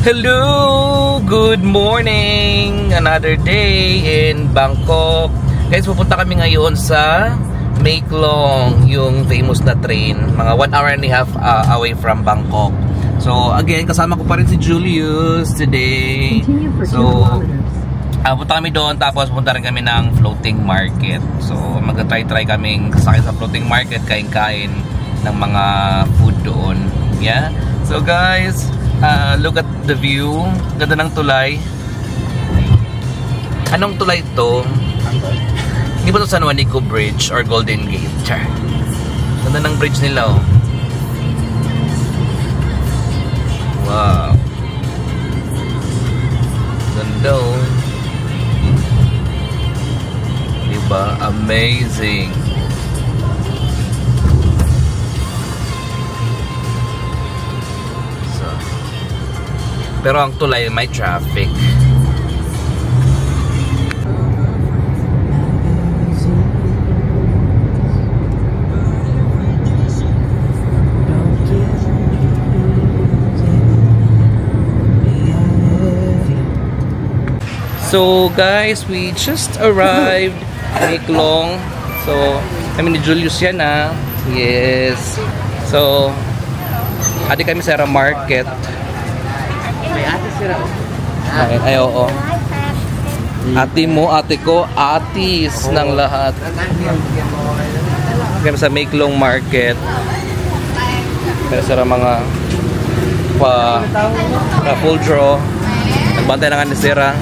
Hello! Good morning! Another day in Bangkok. Guys, pupunta kami ngayon sa Mae Klong, yung famous na train. Mga 1 hour and a half away from Bangkok. So, again, kasama ko pa rin si Julius today. So, punta kami doon, tapos punta rin kami ng floating market. So, mag-try kaming sasakay sa floating market, kain-kain ng mga food doon. Yeah? So, guys, look at the view. Ganda ng tulay. Anong tulay to? Hindi ba ito San Juanico Bridge or Golden Gate? Char. Ganda ng bridge nila, oh. Wow. Ganda, oh. Diba? Amazing. Pero ang tulay may traffic. So guys, we just arrived Mae Klong. So kami ni Julius yan, ah. Yes. So adi kami sa market. May ate sila. Ay, oo. Ate mo, ate ko, atis ng lahat. Kaya sa Mae Klong Market. Kaya sa mga full draw. Nagbantay na nga ni Sira.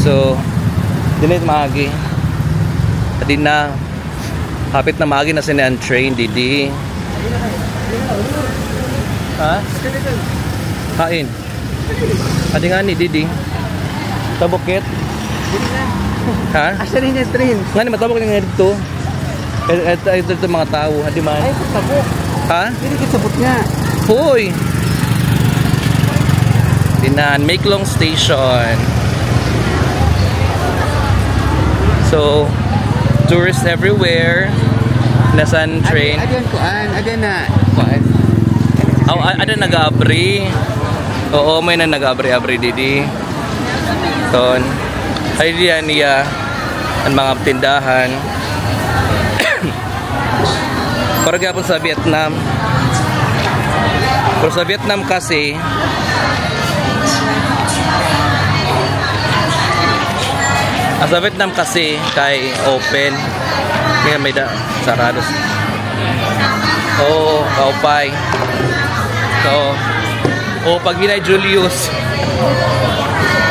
So, dinit maagi. Adi na. Kapit na maagi na sinan train, Didi. Ha? Kain. Adi nga ni Didi. Tabukit. Ha? Asa rin yung train? Nga ni matabok nga dito. Ito mga tao. Adi man. Ay, tabok. Ha? Hindi kitabot nga. Hoy! Dinan, Mae Klong Station. So, tourists everywhere. Nasan train? Adyan kuan, adyan na kuan. Oh, ada nag-abri. Oo, may na nag-abri-abri didi. Ton. Ay diyan niya ang mga tindahan. Para gapon sa Vietnam. Pero sa Vietnam kasi sa Vietnam kasi kay open. Kaya may sarados. Oo, kaupay. So, pag ginay Julius.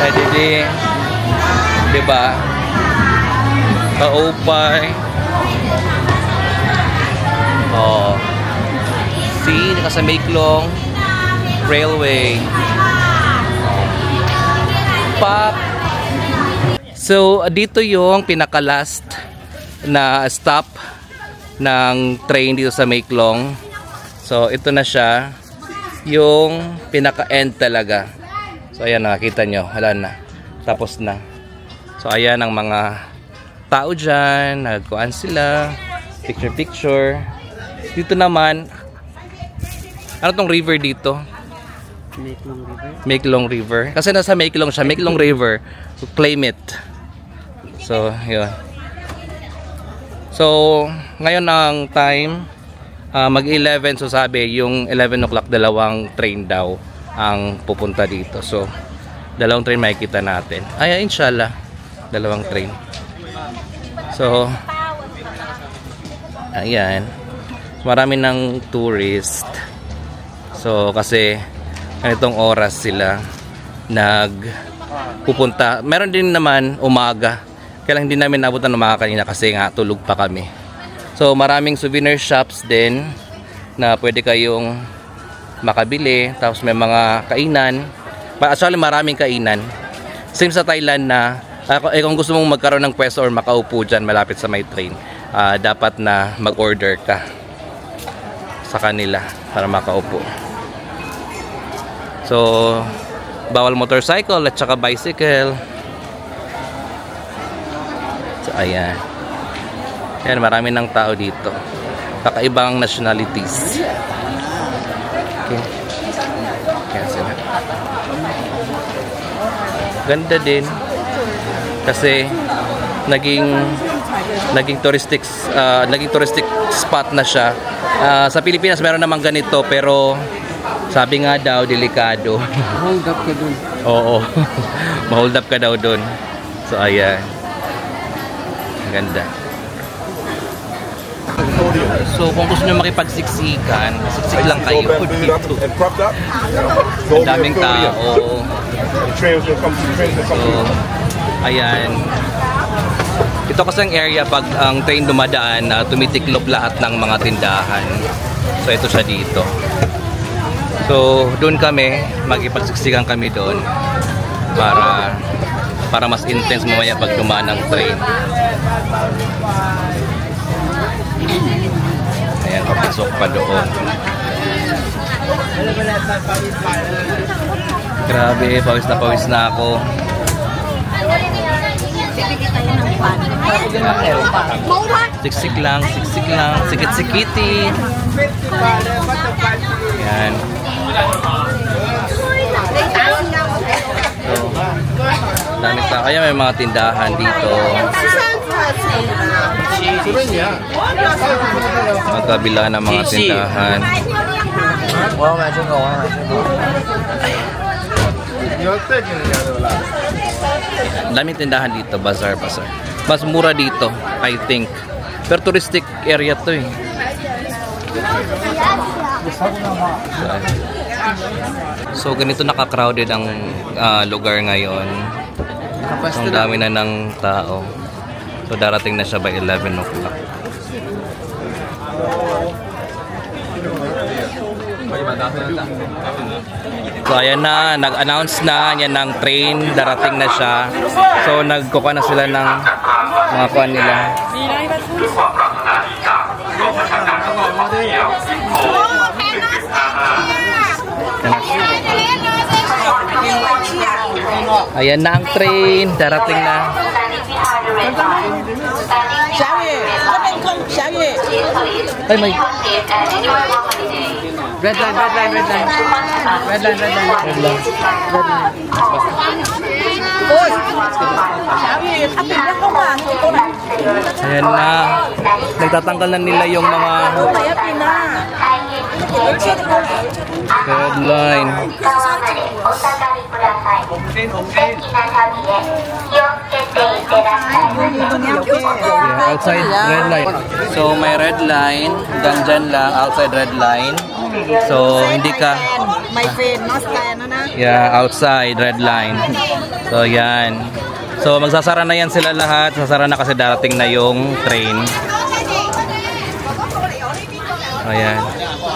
Ay, Didi. Diba? Kaupay. See, naka sa Mae Klong Railway. Pop. So, dito yung pinaka-last na stop ng train dito sa Mae Klong. So, ito na siya. Yung pinaka-end talaga. So, ayan, nakakita nyo. Wala na. Tapos na. So, ayan ang mga tao dyan. Nagkuhan sila. Picture-picture. Dito naman, ano tong river dito? Mae Klong River. Mae Klong River. Kasi nasa Mae Klong siya. Mae Klong River. Claim it. So, yun. So, ngayon ang time, mag-11. So, sabi, yung 11 o'clock, dalawang train daw ang pupunta dito. So, dalawang train makikita natin. Ay, inshallah, dalawang train. So, ayan. Marami ng tourist. So, kasi, ganitong oras sila nagpupunta. Meron din naman umaga. Kaya lang hindi namin nabutan umaga kanina kasi nga tulog pa kami. So maraming souvenir shops din na pwede kayong makabili. Tapos may mga kainan. Actually maraming kainan. Same sa Thailand na kung gusto mong magkaroon ng pwesto or makaupo dyan malapit sa may train, dapat na mag-order ka sa kanila para makaupo. So bawal motorcycle at saka bicycle. So ayan. Ayan, marami ng tao dito. kakaibang nationalities. Okay. Kaya sila. Ganda din kasi naging touristic spot na siya. Sa Pilipinas meron namang ganito pero sabi nga daw delikado. Hold up ka dun. Oo. Ma-hold up ka daw dun. So ayan. Ganda. So kung gusto nyo makipagsiksikan, siksik lang kayo dito. Ang daming tao. So, ayan. Ito kasi ang area pag ang train dumadaan, tumitiklop lahat ng mga tindahan. So ito siya dito. So doon kami, magipagsiksikan kami doon para mas intense mamaya pag dumaan ng train. Ayan, papasok pa doon. Grabe, pawis na ako. Siksik lang, sikit-sikiti. Ayan. So, dami tao. Kaya may mga tindahan dito. Magkabila ng mga tindahan. Daming tindahan dito, bazaar. Mas mura dito, I think. Pero touristic area to eh. So ganito naka-crowded ang lugar ngayon. So, ang dami na ng tao. So darating na siya by 11 o'clock. So ayan na, nag-announce na yan ng train, darating na siya. So nagkukuha na sila ng mga kuha nila. Ayan na ang train, darating na. Ay, may Red line. Ayan na. Nagtatanggal na nila yung mga red line. Yeah, outside red line. So may red line, hanggang dyan lang, outside red line. So hindi ka yeah, outside red line. So yan. So magsasara na yan sila lahat. Sasara na kasi darating na yung train. Ayan.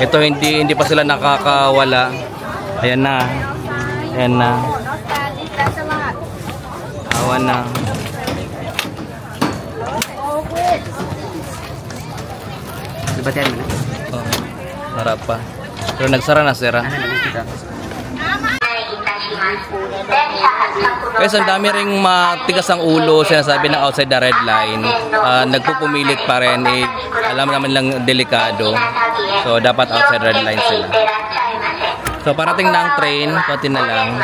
Ito hindi pa sila nakakawala. Ayan na. Ayan na. Awan na. Dibatin mo na. Oh, harap pa. Pero nagsara na sira. Guys, ang dami ring matigas ang ulo, sinasabi ng outside the red line. Nagpupumilit pa rin. Alam naman lang delikado. So, dapat outside red line sila. So, parating na ang train. Konti na lang.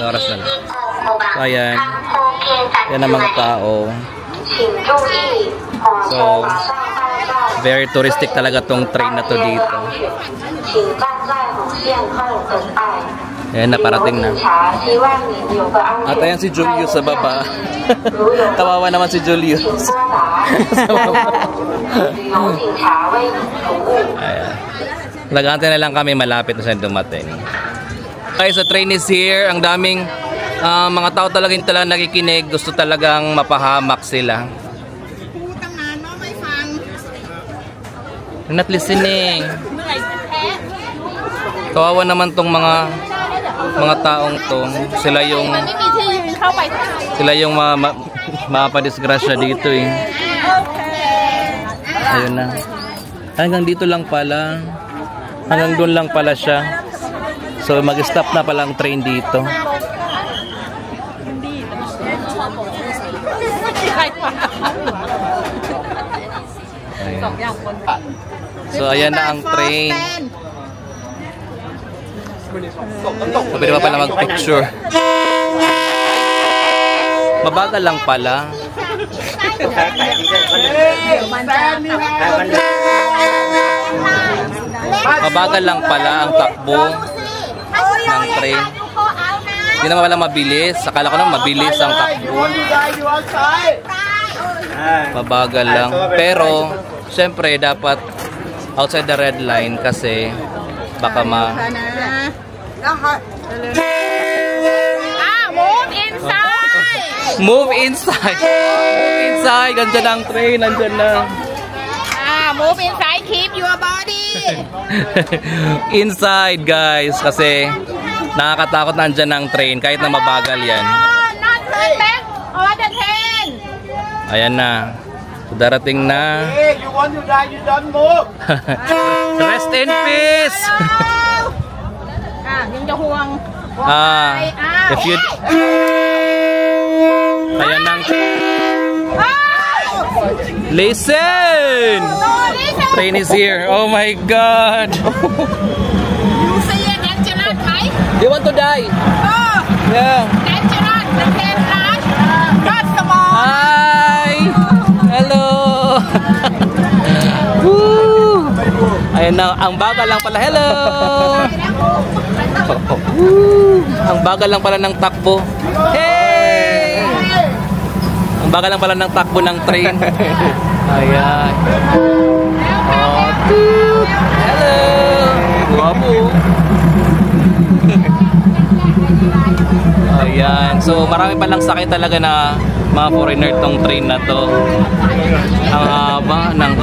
Oras na lang. So, ayan. Yan ang mga tao. So, very touristic talaga tong train na to dito. Ayan, naparating na. At ayan si Julius sa baba. Kawawa naman si Julius. Ayan. Lagante na lang kami, malapit na siya dumating. Okay, so train is here. Ang daming mga tao talagang nakikinig. Gusto talagang mapahamak sila. Not listening. Kawawa naman tong mga taong to. Sila yung mapadisgrasya dito eh. Ayun na. Hanggang dito lang pala. Hanggang doon lang pala siya. So mag-stop na palang train dito. Ayan. So, ayan na ang train. Pwede pa pala mag-picture. Mabagal lang pala. Mabagal lang pala ang takbo ng train. Hindi naman pala mabilis. Akala ko naman mabilis ang takbo. Mabagal lang. Pero, syempre, dapat outside the red line kasi baka move inside! Move inside! Move inside! Nandyan ang train. Nandyan na. Move inside. Keep your body. Inside, guys. Kasi nakakatakot na andyan ang train kahit na mabagal yan. Not turn back over the train. Ayan na. So, darating na. Hey, you want to die, you don't move. Rest in peace! Yung jahong. If you... Ayan na. Listen! Train is here. Oh my God! You see it, that's not right? You want to die? Oh, Yeah. that's not the train rush. Not small. Hi! Hello! Woo! Ayan na, ang bagal lang pala. Hello! Woo! Ang bagal lang pala ng takbo. Hey! Ang bagal lang pala ng takbo ng train. Ayan. Oh, toot! Hello! Guwapo! Ayan. So, marami palang sakay talaga na mga foreigner tong train na to. Ang haba ng...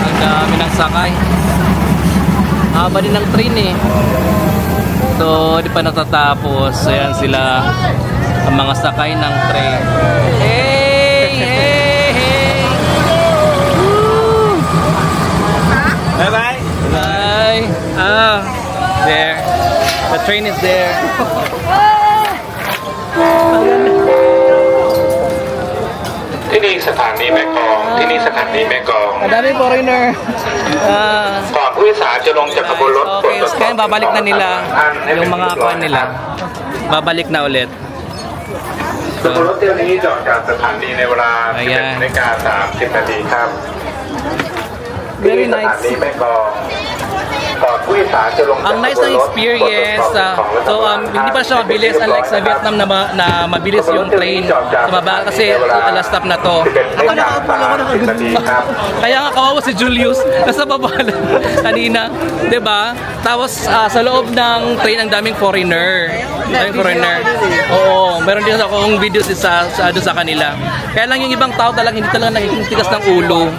ang dami ng sakay. Haba din ng train eh. So, di pa natatapos. Ayan sila ang mga sakay ng train. Hey! Hey! Hey! Woo! Bye-bye. Bye! There. The train is there.ที่นี่สถานีแม่กลองที่นี่สถานีแม่กลอง Ang dami foreigner. ก่อนผู้โดยสารจะลงจากขบวนรถ Okay, kaya babalik na nila yung mga akuan nila. Babalik na ulit. ขบวนรถเที่ยวนี้จอดจากสถานีในเวลา Ayan. 11:30 นาทีครับ Very ที่สถา nice. นีแม่กลองก่อนผู้โดยสารจะลงจาก Ang nice ng experience. So, hindi pa siya mabilis. Unlike sa Vietnam na mabilis yung train. Tumaba kasi last stop na to. 11:30 ครับ Kaya nga kawawa si Julius. Nasa baba lang kanina. Diba? Tapos sa loob ng train ang daming foreigner. Daming foreigner. Oo. Meron din akong videos doon sa kanila. Kaya lang yung ibang tao talagang hindi talaga nakikitigas ng ulo.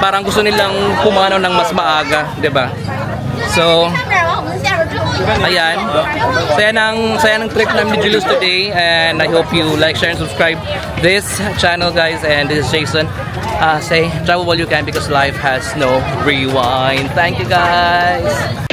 Parang gusto nilang pumanaw ng mas maaga. Diba? So, ayan. Saya ng trip namin ni Julius today. And I hope you like, share, and subscribe this channel, guys. And this is Jason. Say, travel while you can because life has no rewind. Thank you, guys.